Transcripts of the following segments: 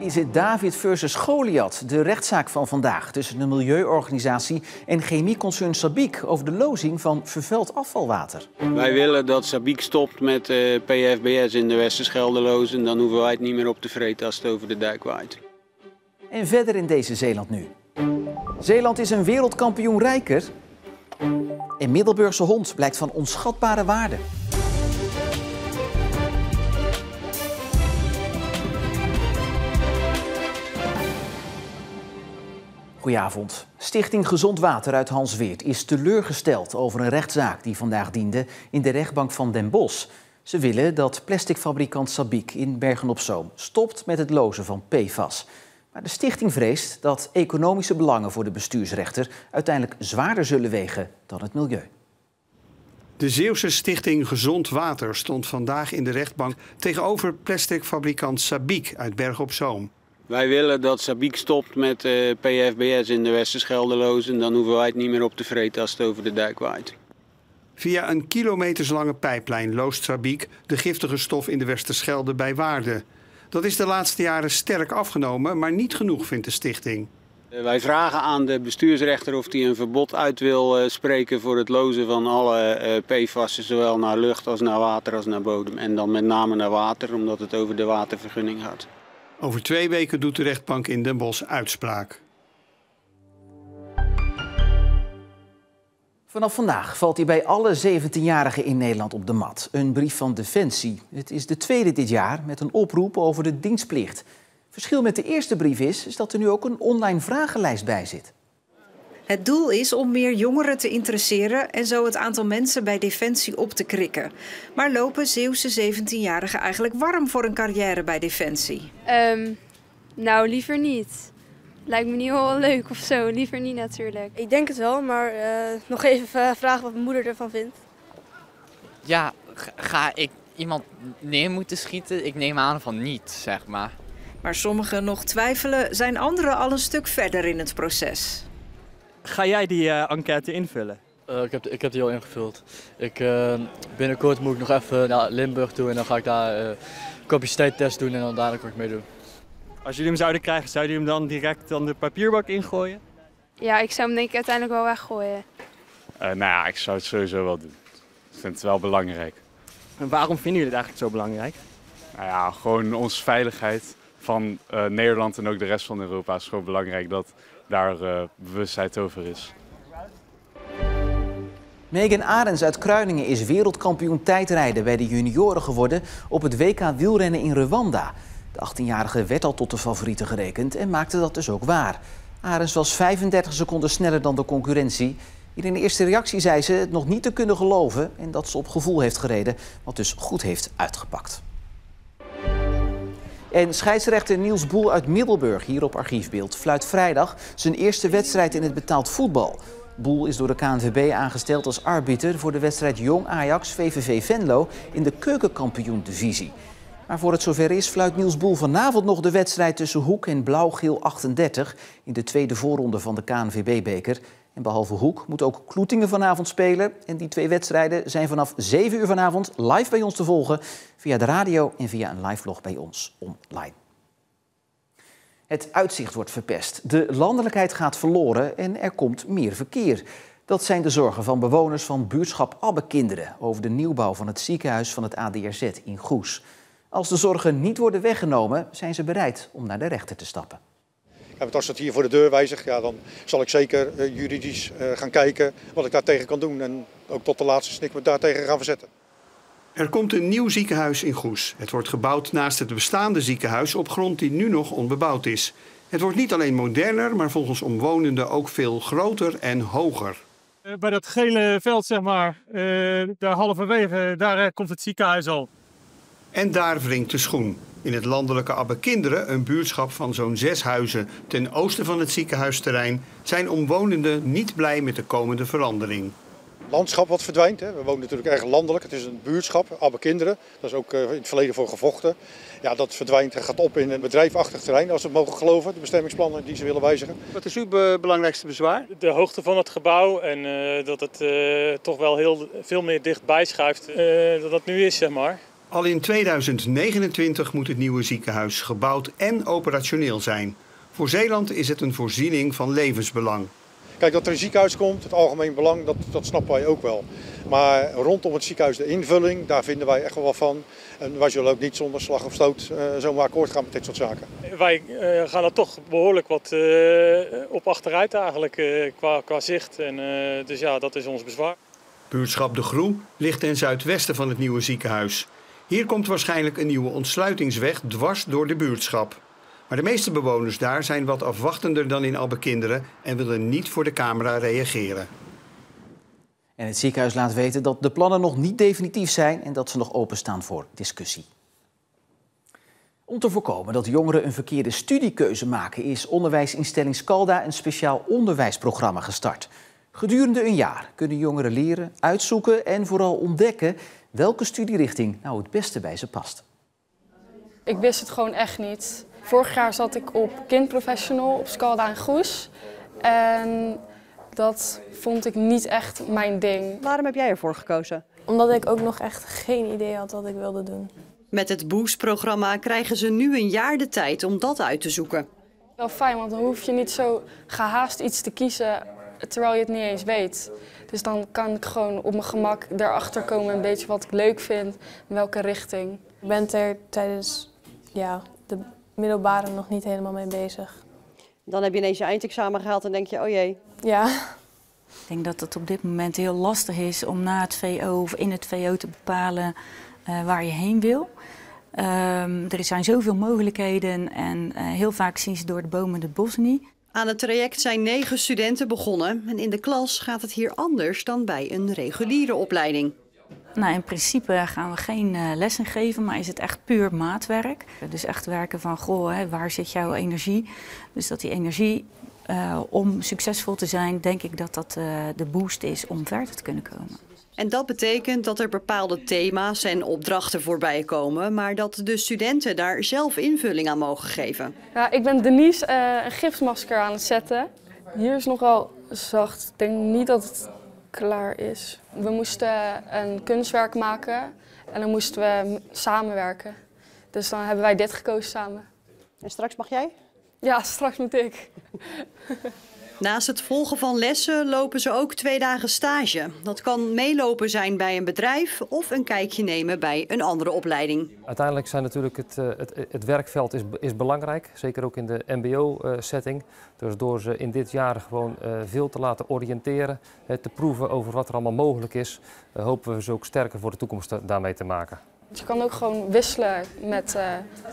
Is het David versus Goliath, de rechtszaak van vandaag tussen de milieuorganisatie en chemieconcern Sabic over de lozing van vervuild afvalwater. Wij willen dat Sabic stopt met PFBS in de Westerschelde lozen. Dan hoeven wij het niet meer op te vreten als het over de dijk waait. En verder in deze Zeeland nu. Zeeland is een wereldkampioen rijker. En Middelburgse hond blijkt van onschatbare waarde. Goedenavond. Stichting Gezond Water uit Hansweert is teleurgesteld over een rechtszaak die vandaag diende in de rechtbank van Den Bosch. Ze willen dat plasticfabrikant Sabic in Bergen-op-Zoom stopt met het lozen van PFAS. Maar de stichting vreest dat economische belangen voor de bestuursrechter uiteindelijk zwaarder zullen wegen dan het milieu. De Zeeuwse stichting Gezond Water stond vandaag in de rechtbank tegenover plasticfabrikant Sabic uit Bergen-op-Zoom. Wij willen dat Sabic stopt met PFBS in de Westerschelde lozen. Dan hoeven wij het niet meer op te vreten als het over de dijk waait. Via een kilometerslange pijplijn loost Sabic de giftige stof in de Westerschelde bij Waarden. Dat is de laatste jaren sterk afgenomen, maar niet genoeg, vindt de stichting. Wij vragen aan de bestuursrechter of hij een verbod uit wil spreken voor het lozen van alle PFAS, zowel naar lucht als naar water als naar bodem. En dan met name naar water, omdat het over de watervergunning gaat. Over 2 weken doet de rechtbank in Den Bosch uitspraak. Vanaf vandaag valt hij bij alle 17-jarigen in Nederland op de mat. Een brief van Defensie. Het is de tweede dit jaar met een oproep over de dienstplicht. Verschil met de eerste brief is dat er nu ook een online vragenlijst bij zit. Het doel is om meer jongeren te interesseren en zo het aantal mensen bij Defensie op te krikken. Maar lopen Zeeuwse 17-jarigen eigenlijk warm voor een carrière bij Defensie? Nou, liever niet. Lijkt me niet wel leuk of zo. Liever niet natuurlijk. Ik denk het wel, maar nog even vragen wat mijn moeder ervan vindt. Ja, ga ik iemand neer moeten schieten? Ik neem aan van niet, zeg maar. Waar sommigen nog twijfelen, zijn anderen al een stuk verder in het proces. Ga jij die enquête invullen? Ik heb die al ingevuld. Binnenkort moet ik nog even naar Limburg toe en dan ga ik daar een capaciteitstest doen en dan daarna kan ik meedoen. Als jullie hem zouden krijgen, zouden jullie hem dan direct de papierbak ingooien? Ja, ik zou hem denk ik uiteindelijk wel weggooien. Nou ja, ik zou het sowieso wel doen. Ik vind het wel belangrijk. En waarom vinden jullie het eigenlijk zo belangrijk? Nou ja, gewoon onze veiligheid van Nederland en ook de rest van Europa is gewoon belangrijk dat daar bewustheid over is. Megan Arends uit Kruiningen is wereldkampioen tijdrijden bij de junioren geworden op het WK wielrennen in Rwanda. De 18-jarige werd al tot de favoriete gerekend en maakte dat dus ook waar. Arends was 35 seconden sneller dan de concurrentie. In een eerste reactie zei ze het nog niet te kunnen geloven en dat ze op gevoel heeft gereden, wat dus goed heeft uitgepakt. En scheidsrechter Niels Boel uit Middelburg, hier op Archiefbeeld, fluit vrijdag zijn eerste wedstrijd in het betaald voetbal. Boel is door de KNVB aangesteld als arbiter voor de wedstrijd Jong Ajax VVV Venlo in de keukenkampioen-divisie. Maar voor het zover is, fluit Niels Boel vanavond nog de wedstrijd tussen Hoek en Blauw-Geel 38 in de tweede voorronde van de KNVB-beker. En behalve Hoek moet ook Kloetingen vanavond spelen. En die 2 wedstrijden zijn vanaf 7 uur vanavond live bij ons te volgen via de radio en via een live-vlog bij ons online. Het uitzicht wordt verpest, de landelijkheid gaat verloren en er komt meer verkeer. Dat zijn de zorgen van bewoners van buurtschap Abbekinderen over de nieuwbouw van het ziekenhuis van het ADRZ in Goes. Als de zorgen niet worden weggenomen, zijn ze bereid om naar de rechter te stappen. Ja, want als het hier voor de deur wijzigt, ja, dan zal ik zeker juridisch gaan kijken wat ik daartegen kan doen. En ook tot de laatste snik me daartegen gaan verzetten. Er komt een nieuw ziekenhuis in Goes. Het wordt gebouwd naast het bestaande ziekenhuis op grond die nu nog onbebouwd is. Het wordt niet alleen moderner, maar volgens omwonenden ook veel groter en hoger. Bij dat gele veld, zeg maar, daar halverwege, daar komt het ziekenhuis al. En daar wringt de schoen. In het landelijke Abbekinderen, een buurtschap van zo'n 6 huizen ten oosten van het ziekenhuisterrein, zijn omwonenden niet blij met de komende verandering. Landschap wat verdwijnt. Hè. We wonen natuurlijk erg landelijk. Het is een buurtschap, Abbekinderen. Dat is ook in het verleden voor gevochten. Ja, dat verdwijnt en gaat op in een bedrijfachtig terrein, als we het mogen geloven. De bestemmingsplannen die ze willen wijzigen. Wat is uw belangrijkste bezwaar? De hoogte van het gebouw en dat het toch wel veel meer dichtbij schuift dan dat nu is, zeg maar. Al in 2029 moet het nieuwe ziekenhuis gebouwd en operationeel zijn. Voor Zeeland is het een voorziening van levensbelang. Kijk, dat er een ziekenhuis komt, het algemeen belang, dat snappen wij ook wel. Maar rondom het ziekenhuis de invulling, daar vinden wij echt wel wat van. En wij zullen ook niet zonder slag of stoot zomaar akkoord gaan met dit soort zaken. Wij gaan er toch behoorlijk wat op achteruit eigenlijk qua zicht. En, dus ja, dat is ons bezwaar. Buurtschap De Groe ligt ten zuidwesten van het nieuwe ziekenhuis. Hier komt waarschijnlijk een nieuwe ontsluitingsweg dwars door de buurtschap. Maar de meeste bewoners daar zijn wat afwachtender dan in Albekinderen en willen niet voor de camera reageren. En het ziekenhuis laat weten dat de plannen nog niet definitief zijn en dat ze nog openstaan voor discussie. Om te voorkomen dat jongeren een verkeerde studiekeuze maken, is onderwijsinstelling Scalda een speciaal onderwijsprogramma gestart. Gedurende een jaar kunnen jongeren leren, uitzoeken en vooral ontdekken welke studierichting nou het beste bij ze past. Ik wist het gewoon echt niet. Vorig jaar zat ik op kindprofessional op Scalda in Goes. En dat vond ik niet echt mijn ding. Waarom heb jij ervoor gekozen? Omdat ik ook nog echt geen idee had wat ik wilde doen. Met het Boost-programma krijgen ze nu een jaar de tijd om dat uit te zoeken. Wel fijn, want dan hoef je niet zo gehaast iets te kiezen terwijl je het niet eens weet. Dus dan kan ik gewoon op mijn gemak erachter komen een beetje wat ik leuk vind, in welke richting. Ik ben er tijdens de middelbare nog niet helemaal mee bezig. Dan heb je ineens je eindexamen gehaald en denk je, oh jee. Ja. Ik denk dat het op dit moment heel lastig is om na het VO of in het VO te bepalen waar je heen wil. Er zijn zoveel mogelijkheden en heel vaak zien ze door de bomen het bos niet. Aan het traject zijn 9 studenten begonnen en in de klas gaat het hier anders dan bij een reguliere opleiding. Nou, in principe gaan we geen lessen geven, maar is het echt puur maatwerk. Dus echt werken van, waar zit jouw energie? Dus dat die energie, om succesvol te zijn, denk ik dat dat de boost is om verder te kunnen komen. En dat betekent dat er bepaalde thema's en opdrachten voorbij komen, maar dat de studenten daar zelf invulling aan mogen geven. Ja, ik ben Denise een gipsmasker aan het zetten. Hier is nogal zacht. Ik denk niet dat het klaar is. We moesten een kunstwerk maken en dan moesten we samenwerken. Dus dan hebben wij dit gekozen samen. En straks mag jij? Ja, straks moet ik. Naast het volgen van lessen lopen ze ook 2 dagen stage. Dat kan meelopen zijn bij een bedrijf of een kijkje nemen bij een andere opleiding. Uiteindelijk zijn natuurlijk het werkveld is belangrijk, zeker ook in de mbo-setting. Dus door ze in dit jaar gewoon veel te laten oriënteren, te proeven over wat er allemaal mogelijk is, hopen we ze ook sterker voor de toekomst daarmee te maken. Je kan ook gewoon wisselen met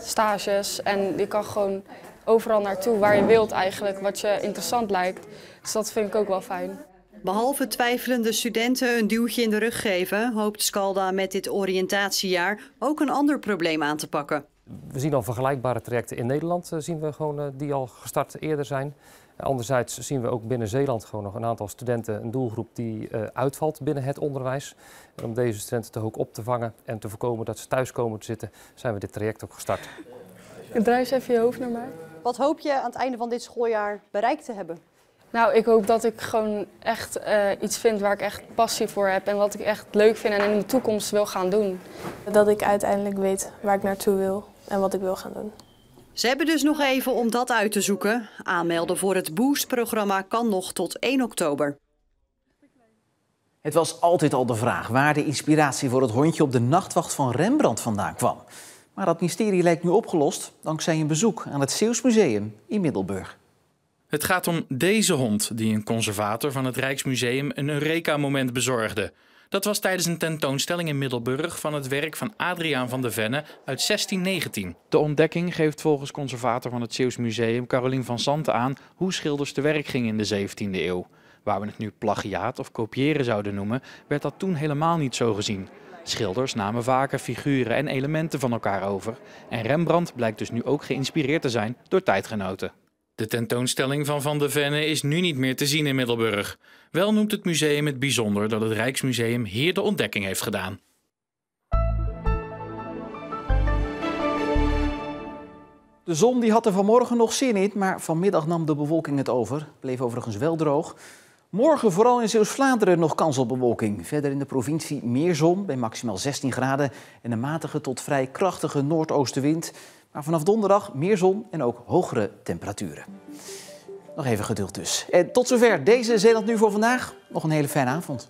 stages en je kan gewoon overal naartoe waar je wilt eigenlijk, wat je interessant lijkt. Dus dat vind ik ook wel fijn. Behalve twijfelende studenten een duwtje in de rug geven, hoopt Scalda met dit oriëntatiejaar ook een ander probleem aan te pakken. We zien al vergelijkbare trajecten in Nederland, die al gestart eerder zijn. Anderzijds zien we ook binnen Zeeland gewoon nog een aantal studenten, een doelgroep die uitvalt binnen het onderwijs. En om deze studenten toch ook op te vangen en te voorkomen dat ze thuis komen te zitten, zijn we dit traject ook gestart. Draai eens even je hoofd naar mij. Wat hoop je aan het einde van dit schooljaar bereikt te hebben? Nou, ik hoop dat ik gewoon echt iets vind waar ik echt passie voor heb en wat ik echt leuk vind en in de toekomst wil gaan doen. Dat ik uiteindelijk weet waar ik naartoe wil en wat ik wil gaan doen. Ze hebben dus nog even om dat uit te zoeken. Aanmelden voor het Boost-programma kan nog tot 1 oktober. Het was altijd al de vraag waar de inspiratie voor het hondje op de nachtwacht van Rembrandt vandaan kwam. Maar dat mysterie lijkt nu opgelost dankzij een bezoek aan het Zeeuws Museum in Middelburg. Het gaat om deze hond die een conservator van het Rijksmuseum een Eureka-moment bezorgde. Dat was tijdens een tentoonstelling in Middelburg van het werk van Adriaan van de Venne uit 1619. De ontdekking geeft volgens conservator van het Zeeuws Museum Carolien van Santen aan hoe schilders te werk gingen in de 17e eeuw. Waar we het nu plagiaat of kopiëren zouden noemen, werd dat toen helemaal niet zo gezien. Schilders namen vaker figuren en elementen van elkaar over. En Rembrandt blijkt dus nu ook geïnspireerd te zijn door tijdgenoten. De tentoonstelling van Van de Venne is nu niet meer te zien in Middelburg. Wel noemt het museum het bijzonder dat het Rijksmuseum hier de ontdekking heeft gedaan. De zon had er vanmorgen nog zin in, maar vanmiddag nam de bewolking het over. Bleef overigens wel droog. Morgen vooral in Zeeuws-Vlaanderen nog kans op bewolking. Verder in de provincie meer zon bij maximaal 16 graden en een matige tot vrij krachtige noordoostenwind. Maar vanaf donderdag meer zon en ook hogere temperaturen. Nog even geduld dus. En tot zover deze Zeeland Nu voor vandaag. Nog een hele fijne avond.